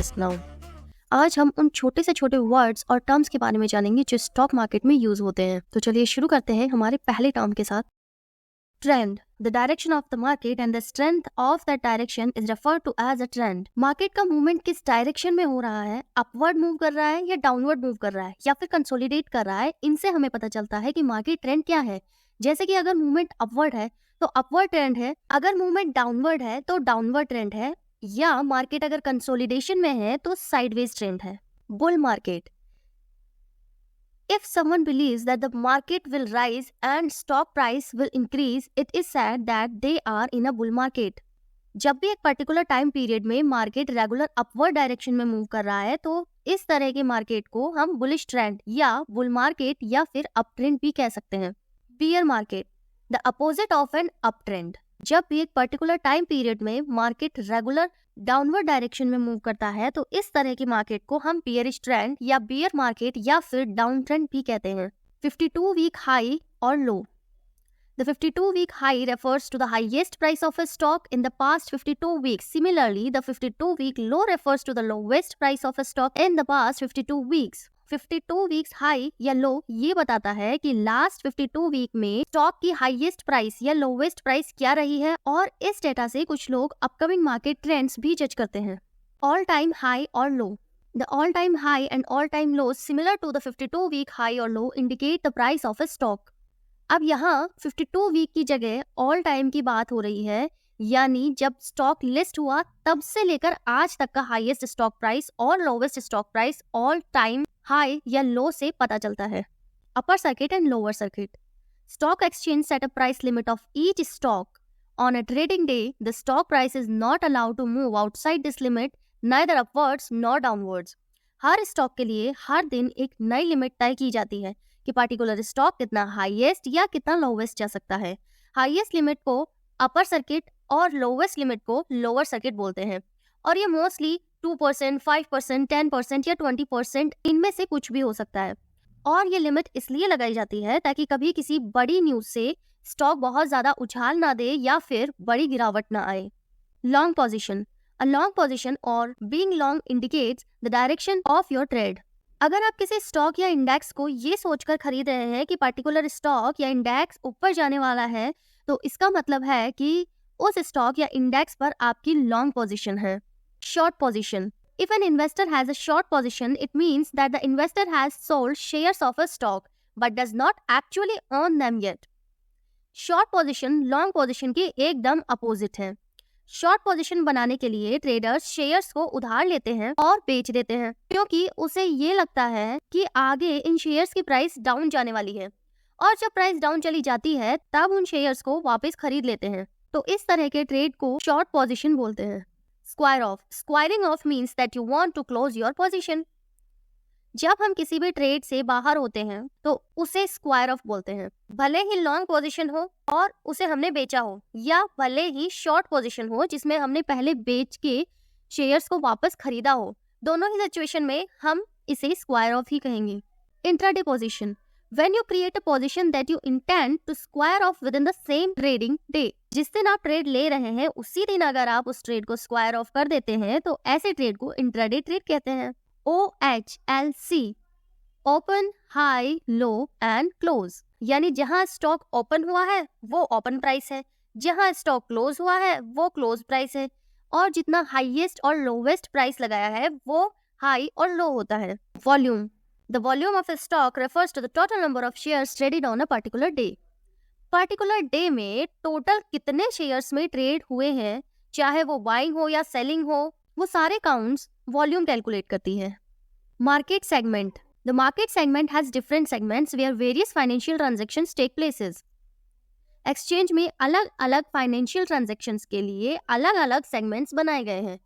Invest now. आज हम उन छोटे से छोटे वर्ड्स और टर्म्स के बारे में जानेंगे जो स्टॉक मार्केट में यूज होते हैं। तो चलिए शुरू करते हैं हमारे पहले टर्म के साथ। Trend, the direction of the market and the strength of that direction is referred to as a trend. Market का मूवमेंट किस डायरेक्शन में हो रहा है, अपवर्ड मूव कर रहा है या डाउनवर्ड मूव कर रहा है या फिर कंसोलिडेट कर रहा है, इनसे हमें पता चलता है कि मार्केट ट्रेंड क्या है। जैसे कि अगर मूवमेंट अपवर्ड है तो अपवर्ड ट्रेंड है, अगर मूवमेंट डाउनवर्ड है तो डाउनवर्ड ट्रेंड है, या मार्केट अगर कंसोलिडेशन में है तो साइडवेज ट्रेंड है। Bull market, if someone believes that the market will rise and stock price will increase, it is said that they are in a bull market. जब भी एक पर्टिकुलर टाइम पीरियड में market regular upward direction में move कर रहा है तो इस तरह के मार्केट को हम बुलिश ट्रेंड या बुल मार्केट या फिर अप ट्रेंड भी कह सकते हैं। Bear market, the opposite of an up trend. जब भी एक पर्टिकुलर टाइम पीरियड में मार्केट रेगुलर डाउनवर्ड डायरेक्शन में मूव करता है तो इस तरह की मार्केट को हम बियरिश ट्रेंड या बियर मार्केट या फिर डाउन ट्रेंड भी कहते हैं। 52 वीक हाई और लो, the 52 week high refers to the highest price of a stock in the past 52 weeks. Similarly, the 52 week low refers to the lowest price of a stock in the past 52 weeks. 52 weeks high या लो ये बताता है कि last 52 week में stock की highest price या lowest price क्या रही है, और इस डेटा से कुछ लोग अपकमिंग मार्केट ट्रेंड्स भी जज करते हैं। ऑल टाइम हाई और low, the all time high and all time low similar to the 52 week high और low indicate the price of a stock. अब यहाँ 52 वीक की जगह ऑल टाइम की बात हो रही है, यानी जब स्टॉक लिस्ट हुआ तब से लेकर आज तक का हाईएस्ट स्टॉक प्राइस और lowest stock price all time high या लो से पता चलता है। Upper circuit and lower circuit, stock exchange set a price limit of each stock on a trading day. The stock price is not allowed to move outside this limit neither upwards nor downwards. हर stock के लिए हर दिन एक नई limit तय की जाती है कि पर्टिकुलर स्टॉक कितना हाईएस्ट या कितना लोवेस्ट जा सकता है। हाईएस्ट लिमिट को अपर सर्किट और लोवेस्ट लिमिट को लोअर सर्किट बोलते हैं, और ये मोस्टली 2%, 5%, 10% या 20% इनमें से कुछ भी हो सकता है। और ये लिमिट इसलिए लगाई जाती है ताकि कभी किसी बड़ी न्यूज से स्टॉक बहुत ज्यादा उछाल ना दे या फिर बड़ी गिरावट ना आए। Long position, a long position और being long indicates the direction of your trade. अगर आप किसी स्टॉक या इंडेक्स को ये सोचकर खरीद रहे हैं कि पर्टिकुलर स्टॉक या इंडेक्स ऊपर जाने वाला है, तो इसका मतलब है कि उस स्टॉक या इंडेक्स पर आपकी लॉन्ग पोजीशन है। Short position, if an investor has a short position, it means that the investor has sold shares of a stock but does not actually own them yet. Short position long position के एकदम opposite है। Short position बनाने के लिए traders shares को उधार लेते हैं और बेच देते हैं क्योंकि उसे ये लगता है कि आगे इन शेयर्स की प्राइस डाउन जाने वाली है, और जब प्राइस डाउन चली जाती है तब उन शेयर्स को वापस खरीद लेते हैं। तो इस तरह के ट्रेड को शॉर्ट पोजीशन बोलते हैं। Square off, squaring off means that you want to close your position. जब हम किसी भी ट्रेड से बाहर होते हैं तो उसे स्क्वायर ऑफ बोलते हैं, भले ही लॉन्ग पोजीशन हो और उसे हमने बेचा हो, या भले ही शॉर्ट पोजीशन हो जिसमें हमने पहले बेच के शेयर्स को वापस खरीदा हो। दोनों ही सिचुएशन में हम इसे स्क्वायर ऑफ ही कहेंगे। Intraday position, when you create a position that you intend to square off within the same trading day। जिस दिन आप ट्रेड ले रहे हैं उसी दिन अगर आप उस ट्रेड को स्क्वायर ऑफ कर देते हैं तो ऐसे ट्रेड को इंट्राडे ट्रेड कहते हैं। OHLC, open, high, low and close, यानी जहां स्टॉक ओपन हुआ है वो ओपन प्राइस है, जहां स्टॉक क्लोज हुआ है वो क्लोज प्राइस है, और जितना हाईएस्ट और लोवेस्ट प्राइस लगाया है वो हाई और लो होता है। Volume, the volume of a stock refers to the total number of shares traded on a particular day। Particular day में टोटल कितने शेयर्स में ट्रेड हुए हैं, चाहे वो बाइंग हो या सेलिंग हो, वो सारे काउंट्स वॉल्यूम कैलकुलेट करती है। Market segment, the market segment has different segments where various financial transactions take places. Exchange में अलग अलग फाइनेंशियल ट्रांजैक्शंस के लिए अलग अलग सेगमेंट्स बनाए गए हैं।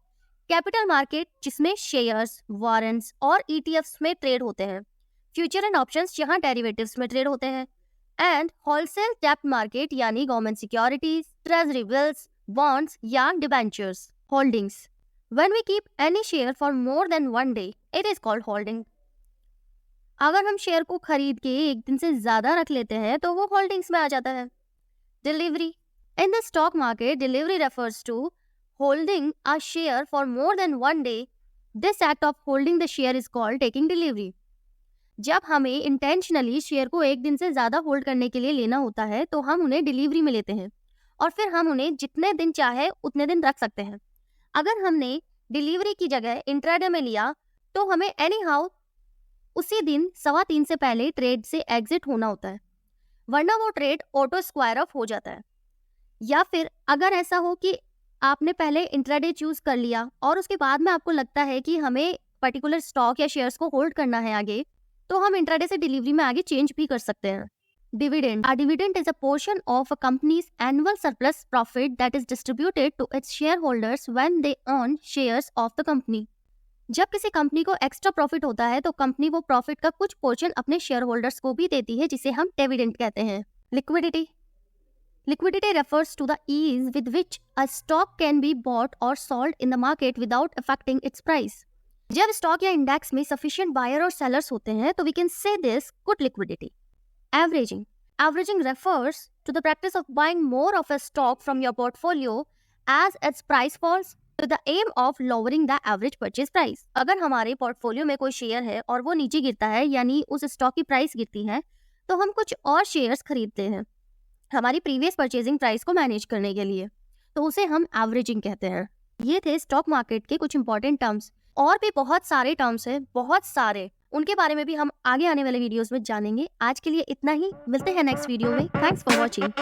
कैपिटल मार्केट जिसमें शेयर्स, वारंट्स और ETFs में ट्रेड होते हैं। फ्यूचर एंड ऑप्शंस जहां डेरिवेटिव्स में ट्रेड होते हैं। एंड होलसेल डेब्ट मार्केट यानी government securities, treasury bills, bonds या debentures. Holdings, when we keep any share for more than one day it is called holding. अगर हम शेयर को खरीद के एक दिन से ज्यादा रख लेते हैं तो वो होल्डिंग्स में आ जाता है। Delivery, in the stock market delivery refers to holding a share for more than one day this act of holding the share is called taking delivery. जब हमें इंटेंशनली शेयर को एक दिन से ज्यादा होल्ड करने के लिए लेना होता है तो हम उन्हें डिलीवरी में लेते हैं और फिर हम उन्हें जितने दिन चाहे उतने दिन रख सकते हैं। अगर हमने डिलीवरी की जगह इंट्राडे में लिया तो हमें एनी हाउ उसी दिन 3:15 से पहले ट्रेड से एग्जिट होना होता है, वरना वो ट्रेड ऑटो स्क्वायर ऑफ हो जाता है। या फिर अगर ऐसा हो कि आपने पहले इंट्राडे चूज कर लिया और उसके बाद में आपको लगता है कि हमें पर्टिकुलर स्टॉक या शेयर्स को होल्ड करना है आगे, तो हम इंट्राडे से डिलीवरी में आगे चेंज भी कर सकते हैं। Dividend. A dividend is a portion of a company's annual surplus profit that is distributed to its shareholders when they own shares of the company. जब किसी कंपनी को एक्स्ट्रा प्रॉफिट होता है तो कंपनी वो प्रॉफिट का कुछ पोर्शन अपने शेयर होल्डर्स को भी देती है, जिसे हम डिविडेंड कहते हैं। Liquidity. Liquidity refers to the ease with which a stock can be bought or sold in the market without affecting its price. जब स्टॉक या इंडेक्स में सफिशिएंट बायर और सेलर्स होते हैं तो we can say this good liquidity. Averaging. Averaging refers to the practice of buying more of a stock from your portfolio as its price falls to the aim of lowering the average purchase price. अगर हमारे portfolio में कोई share है और वो नीचे गिरता है, यानी उस स्टॉक की प्राइस गिरती है, तो हम कुछ और शेयर्स खरीदते हैं हमारी प्रीवियस परचेजिंग प्राइस को मैनेज करने के लिए, तो उसे हम एवरेजिंग कहते हैं। ये थे स्टॉक मार्केट के कुछ इंपॉर्टेंट टर्म्स। और भी बहुत सारे टर्म्स हैं, बहुत सारे, उनके बारे में भी हम आगे आने वाले वीडियोस में जानेंगे। आज के लिए इतना ही, मिलते हैं नेक्स्ट वीडियो में। Thanks for watching.